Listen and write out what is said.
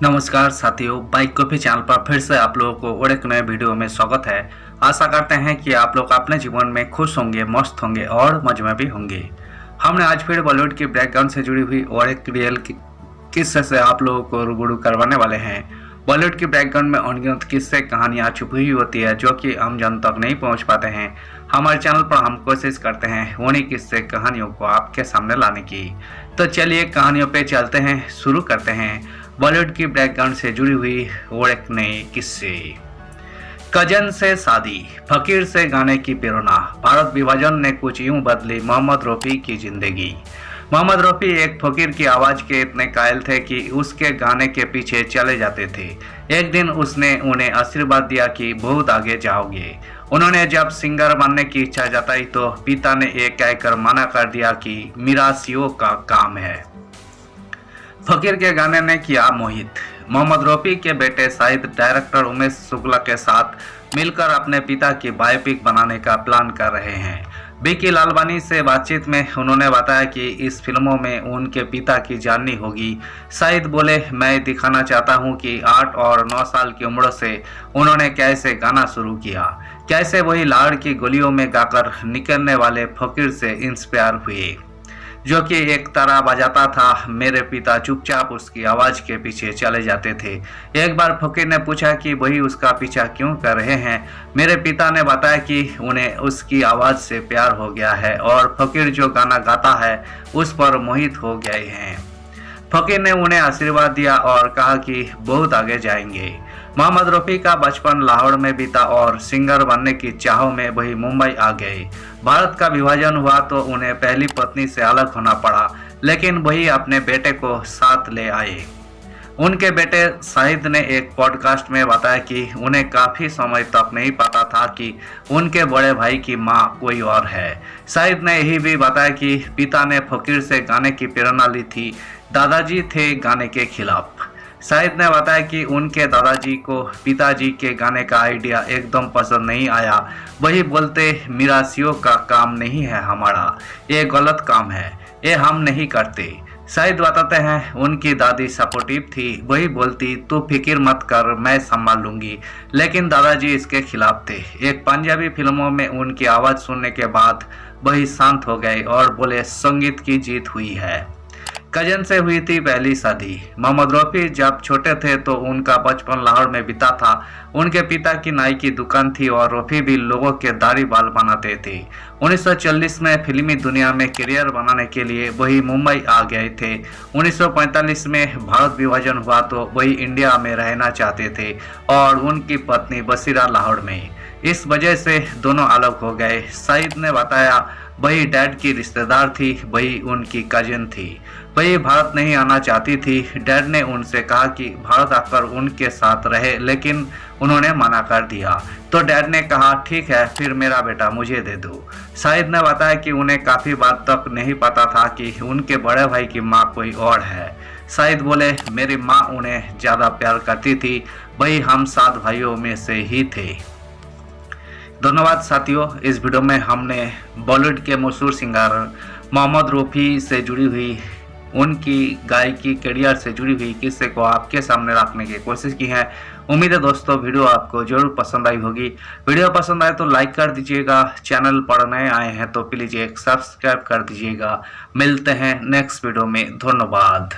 नमस्कार साथियों, bike coffee channel पर फिर से आप लोगों को और एक नए वीडियो में स्वागत है। आशा करते हैं कि आप लोग अपने जीवन में खुश होंगे, मस्त होंगे और मजे में भी होंगे। हमने आज फिर बॉलीवुड की बैकग्राउंड से जुड़ी हुई और एक रियल किस्से से आप लोगों को रूबरू करवाने वाले हैं। बॉलीवुड की बैकग्राउंड में अनगिनत किस्से कहानियाँ छुपी हुई होती है जो कि आम जन तक नहीं पहुँच पाते हैं। हमारे चैनल पर हम कोशिश करते हैं उन्हीं किस्से कहानियों को आपके सामने लाने की। तो चलिए कहानियों पे चलते हैं, शुरू करते हैं बॉलीवुड की बैकग्राउंड से जुड़ी हुई और एक नए किस्से। कजन से शादी, फकीर से गाने की प्रेरणा। भारत विभाजन ने कुछ यूं बदली मोहम्मद रफ़ी की जिंदगी। मोहम्मद रफ़ी एक फकीर की आवाज़ के इतने कायल थे कि उसके गाने के पीछे चले जाते थे। एक दिन उसने उन्हें आशीर्वाद दिया कि बहुत आगे जाओगे। उन्होंने जब सिंगर बनने की इच्छा जताई तो पिता ने एक कहकर मना कर दिया कि मिरासियों का काम है। फकीर के गाने ने किया मोहित। मोहम्मद रफ़ी के बेटे शाहिद डायरेक्टर उमेश शुक्ला के साथ मिलकर अपने पिता की बायोपिक बनाने का प्लान कर रहे हैं। विकी लालवानी से बातचीत में उन्होंने बताया कि इस फिल्मों में उनके पिता की जार्नी होगी। शाहिद बोले, मैं दिखाना चाहता हूं कि 8 और 9 साल की उम्र से उन्होंने कैसे गाना शुरू किया, कैसे वही लाड़ की गलियों में गाकर निकलने वाले फकीर से इंस्पायर हुए जो कि एक तरह बजाता था। मेरे पिता चुपचाप उसकी आवाज़ के पीछे चले जाते थे। एक बार फकीर ने पूछा कि वही उसका पीछा क्यों कर रहे हैं। मेरे पिता ने बताया कि उन्हें उसकी आवाज़ से प्यार हो गया है और फकीर जो गाना गाता है उस पर मोहित हो गए हैं। फकीर ने उन्हें आशीर्वाद दिया और कहा कि बहुत आगे जाएंगे। मोहम्मद रफ़ी का बचपन लाहौर में बीता और सिंगर बनने की चाह में वही मुंबई आ गए। भारत का विभाजन हुआ तो उन्हें पहली पत्नी से अलग होना पड़ा, लेकिन वही अपने बेटे को साथ ले आए। उनके बेटे शाहिद ने एक पॉडकास्ट में बताया कि उन्हें काफ़ी समय तक नहीं पता था कि उनके बड़े भाई की मां कोई और है। शाहिद ने यही भी बताया कि पिता ने फकीर से गाने की प्रेरणा ली थी। दादाजी थे गाने के खिलाफ। शाहिद ने बताया कि उनके दादाजी को पिताजी के गाने का आइडिया एकदम पसंद नहीं आया। वही बोलते, मिरासियों का काम नहीं है हमारा, ये गलत काम है, ये हम नहीं करते। शाहिद बताते हैं उनकी दादी सपोर्टिव थी, वही बोलती तू फिक्र मत कर, मैं संभाल लूंगी, लेकिन दादाजी इसके खिलाफ थे। एक पंजाबी फिल्मों में उनकी आवाज़ सुनने के बाद वही शांत हो गए और बोले, संगीत की जीत हुई है। कजन से हुई थी पहली शादी। मोहम्मद रफ़ी जब छोटे थे तो उनका बचपन लाहौर में बीता था। उनके पिता की नाई की दुकान थी और रफ़ी भी लोगों के दाढ़ी बाल बनाते थे। 1940 में फिल्मी दुनिया में करियर बनाने के लिए वही मुंबई आ गए थे। 1945 में भारत विभाजन हुआ तो वही इंडिया में रहना चाहते थे और उनकी पत्नी बसीरा लाहौर में। इस वजह से दोनों अलग हो गए। शाहिद ने बताया, वही डैड की रिश्तेदार थी, वही उनकी कजिन थी। वही भारत नहीं आना चाहती थी। डैड ने उनसे कहा कि भारत आकर उनके साथ रहे, लेकिन उन्होंने मना कर दिया। तो डैड ने कहा, ठीक है, फिर मेरा बेटा मुझे दे दो। शाहिद ने बताया कि उन्हें काफ़ी बार तक नहीं पता था कि उनके बड़े भाई की माँ कोई और है। शाहिद बोले, मेरी माँ उन्हें ज़्यादा प्यार करती थी, वही हम 7 भाइयों में से ही थे। धन्यवाद साथियों, इस वीडियो में हमने बॉलीवुड के मशहूर सिंगर मोहम्मद रफ़ी से जुड़ी हुई, उनकी गायकी करियर से जुड़ी हुई किस्से को आपके सामने रखने की कोशिश की है। उम्मीद है दोस्तों वीडियो आपको जरूर पसंद आई होगी। वीडियो पसंद आए तो लाइक कर दीजिएगा। चैनल पर नए आए हैं तो प्लीज़ एक सब्सक्राइब कर दीजिएगा। मिलते हैं नेक्स्ट वीडियो में। धन्यवाद।